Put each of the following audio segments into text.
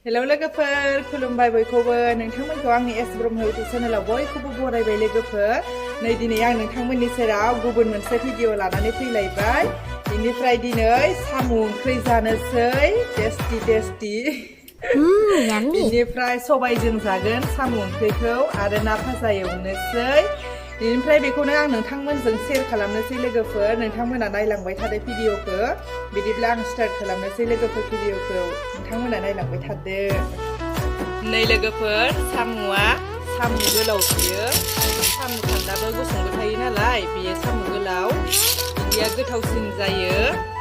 Hello लोगोफोर खुलुमबाय बयखौबो नोंथांमोनखौ आंनि एस ब्रह्म इउटुब चेनेलाव बयखौबो बरायबाय लोगोफोर नै दिनै आं नोंथांमोननि सेराव गुबुन मोनसे भिडिअ लानानै फैलायबाय बेनिफ्राय दिनै साम' ओंख्रि जानोसै टेस्टि बेनिफ्राय सबायजों जागोन साम' ओंख्रिखौ आरो ना भाजा एवनोसै बेनिफ्राय बेखौनो आं नोंथांमोनजों शेयार खालामनोसै लोगोफोर नोंथांमोना नायलांबाय थादो भिडिअखौ बिदिब्ला आं स्टार्ट खालामनोसै लोगोफोर भिडिअखौ नोंथांमोना नायलांबाय थादो नै लोगोफोर साम'आ साम' गोलाव बियो साम' खान्दाबो गुसुंबो थायो नालाय बेयो साम' गोलाव बिदिया गोथावसिन जायो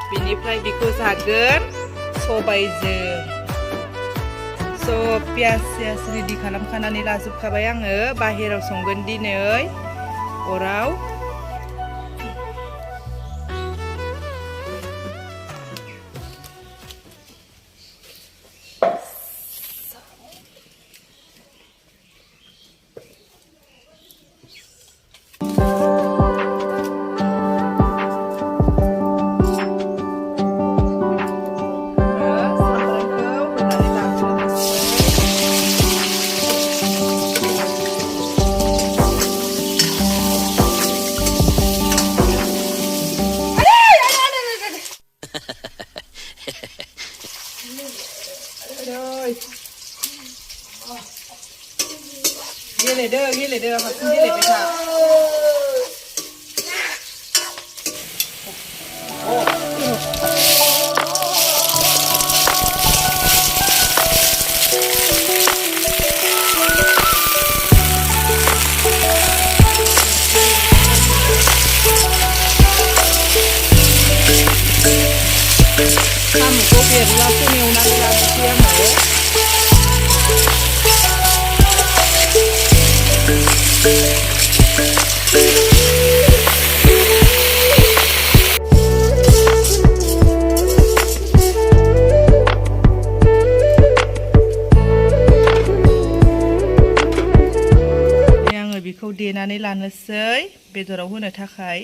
बेनिफ्राय बेखौ जागोन सबायजों सब पियास रेडि खालामखानानै लाजोबखाबाय आङो बाहेराव संगोन दिनै अराव गेलेदो हारसिं गेलेबाय था साम'खौ बेरलासे एवनानै लानोसै आङो बेखौ देनानै लानोसै बेदराव होनो थाखाय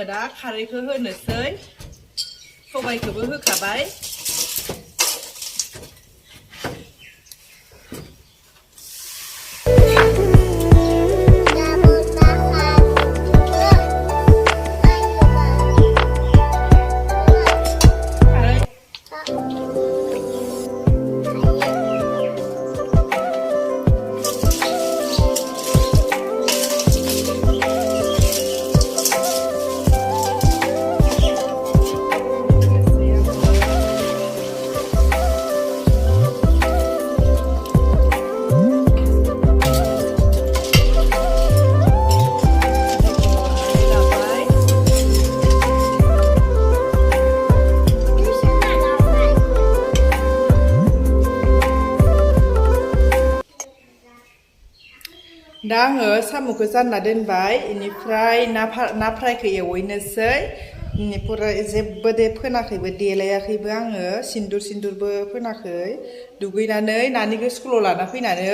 दा खारैखौ होनोसै सबायखौबो होखाबाय दा आङो साम'खौ जानना दोनबाय बेनिफ्राय ना फ्रायखौ एवहैनोसै बेनिफ्राय जेबो फोनाखैबो देलायाखैबो आङो सिन्दुरबो फोनाखै दुगैनानै नानिखौ स्कुलाव लाना फैनानै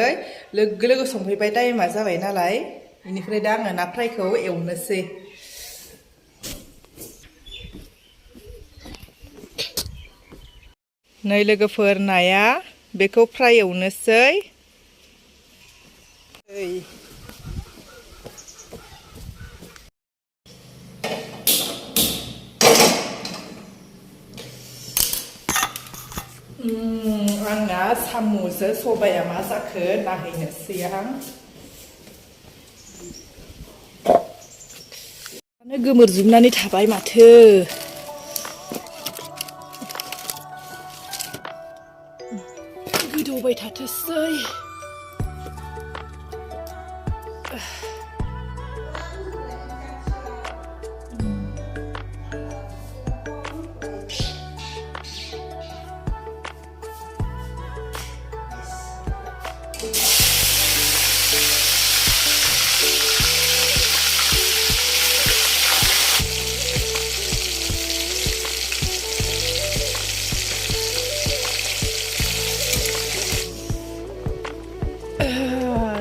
लोगो संफैबाय टाइमा जाबाय नालाय बेनिफ्राय दा आङो ना फ्रायखौ एवनोसै नै लोगोफोर नाया बेखौ फ्राय एवनोसै आंना साम'जों सबाया मा जाखो नायहैनोसै आं गोमोरजोबनानै थाबाय माथो गोदौबाय थाथोसै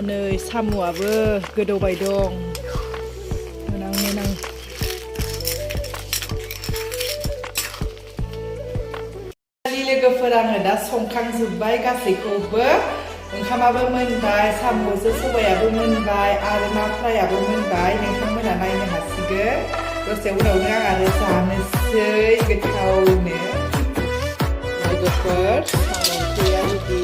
नै साम'आबो गोदौबाय दं मोनां लोगोफोर आङो दा संखांजोब्बाय गासैखौबो ओंखामाबो मोनबाय साम'जों सबायाबो मोनबाय आरो ना फ्रायाबो मोनबाय नोंथांमोना नायनो हासिगोन दसे उनावनो आं आरो जानोसै गोथावनो लोगोफोर साम' ओंख्रिया रेडि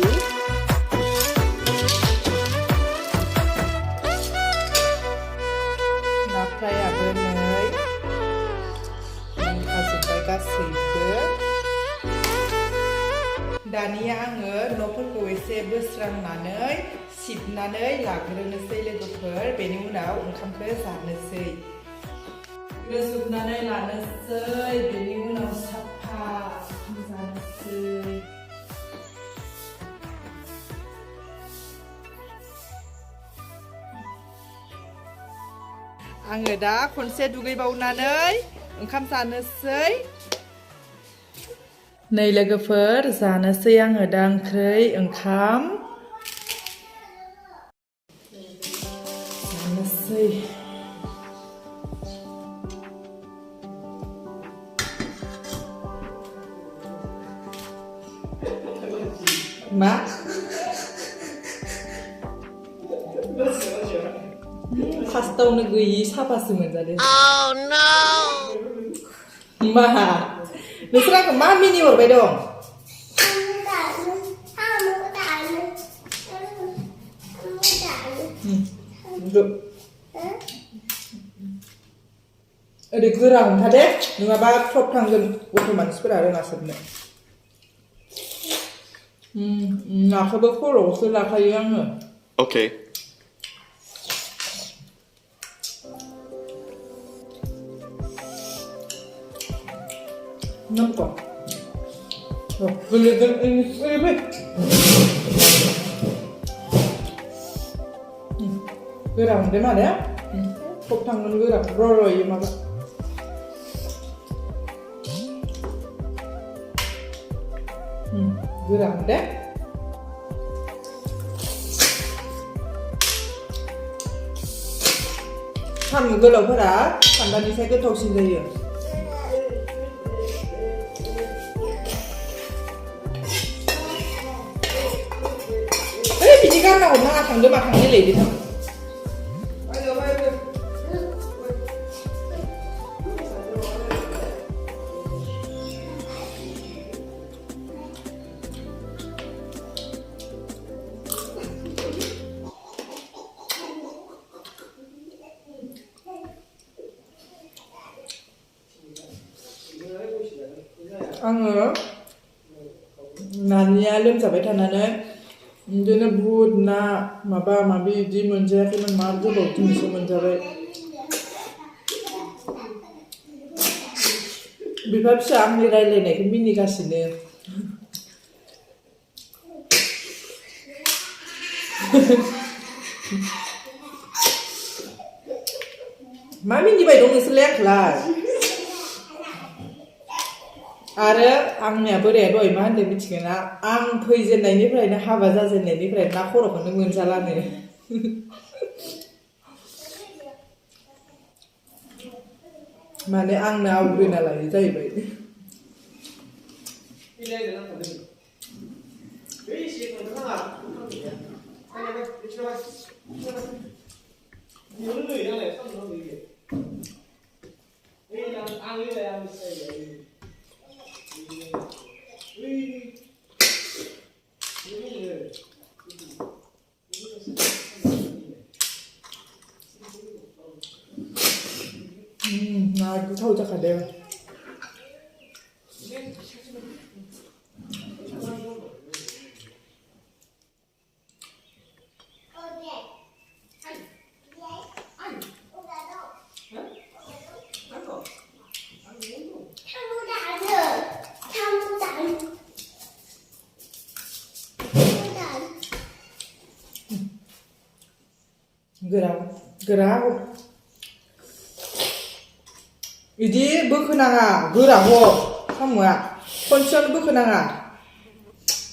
फ्रायाबो नै मोनखाजोब्बाय गासैबो दानिया आङो न'फोरखौ एसे बोस्रांनानै सिबनानै लाग्रोनोसै लोगोफोर बेनि उनाव ओंखामखौ जानोसै रोजोबनानै लानोसै बेनि उनाव साफा जानोसै आङो दा खनसे दुगैबावनानै ओंखाम जानोसै नै लोगोफोर जानोसै आङो दा ओंखाम जानोसै मा फार्स्टआवनो गैयि साफासो मोनजादों मा नोंसोर आंखौ मा मिनि हरबाय दं ओरै गोरा हमथा दे नङाबा थ्रब थांगोन गथ' मानसिफोरा रोङा सोबनो नाखौबो खर'आवसो लाखायो आङो Okay. Nampak? Oh, boleh ini. Gerang deh mana ya? Kok tangan gerang, roro ya maka. Gerang deh. साम' गोलावफोरा खान्दानिफ्राय गोथावसिन जायो बिदि गारनांगौ नाङा थांदो मा थांनो लैदो थां आङो नानिया लोमजाबाय थानानै बिदिनो बुद ना माबा माबि बिदि मोनजायाखैमोन मा गोबाव दिनसो मोनजाबाय बिफा फिसा आंनि रायलायनायखौ मिनिगासिनो मा मिनिबाय दं नोंसोरलाय आंखौलाय आरो आंनिया बोराया दहाय मा होनदों मिथिगोना आं फैजेननायनिफ्रायनो हाबा जाजेननायनिफ्राय ना खर'खौनो मोनजालानो माने आंनो आवग्रिना लायो जाहैबाय 나 गोथाव जाखादों गोरा बिदि बोखोनाङा गोराखौ साम'आ खनसेयावनो बोखोनाङा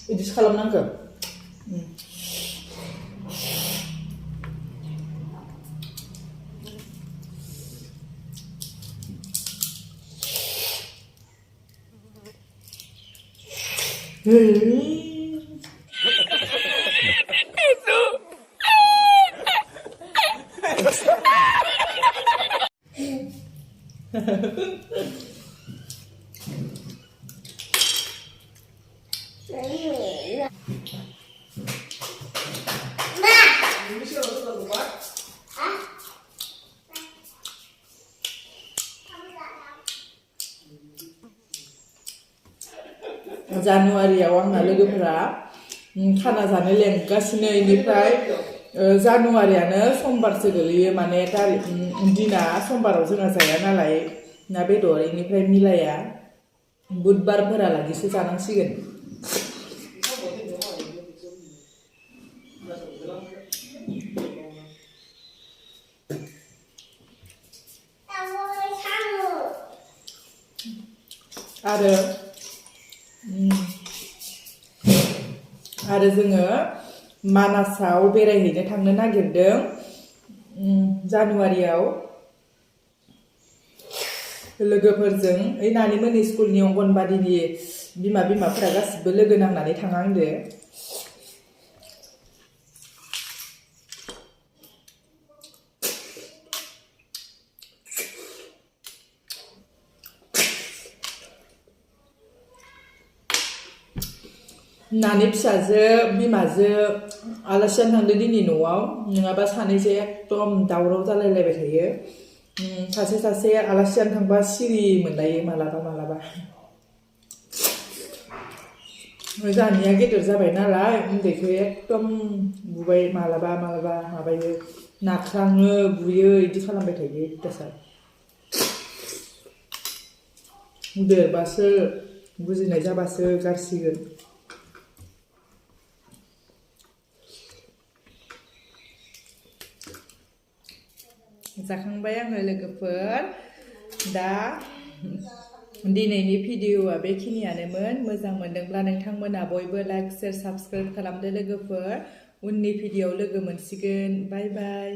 बिदिसो खालामनांगौ जानुवारियाव आंना लोगोफोरा खाना जानो लेंगासिनो इनिफ्राय जानुवारियानो समबारसो गोलैयो माने दिना समबाराव जोंहा जाया नालाय ना बेदर इनिफ्राय मिलाया बुधबारफोरालागिसो जानांसिगोन आरो जोङो मानासाव बेरायहैनो थांनो नागिरदों जानुवारियाव लोगोफोरजों ओइ नानिमोननि स्कुलनि अंगनबादिनि बिमाफोरा गासिबो लोगो नांनानै थांनांदो नानि फिसाजो बिमाजो आलासियानो थांदो दिनै न'आव नङाबा सानैजों एकदम दावराव जालायलायबाय थायो सासे आलासियानो थांबा सिरि मोनलायो मालाबा जानिया गेदेर जाबाय नालाय उन्दैखौ एकदम बुबाय मालाबा माबायो नाख्राङो बुयो इदि खालामबाय थायो दासा देरबासो बुजिनाय जाबासो गारसिगोन जाखांबाय आङो लोगोफोर दा दिनैनि भिडिअआ बेखिनियानोमोन मोजां मोनदोंब्ला नोंथांमोना बयबो लाइक शेयार साबस्क्राइब खालामदो लोगोफोर उननि भिडिअआव लोगो मोनसिगोन बाय बाय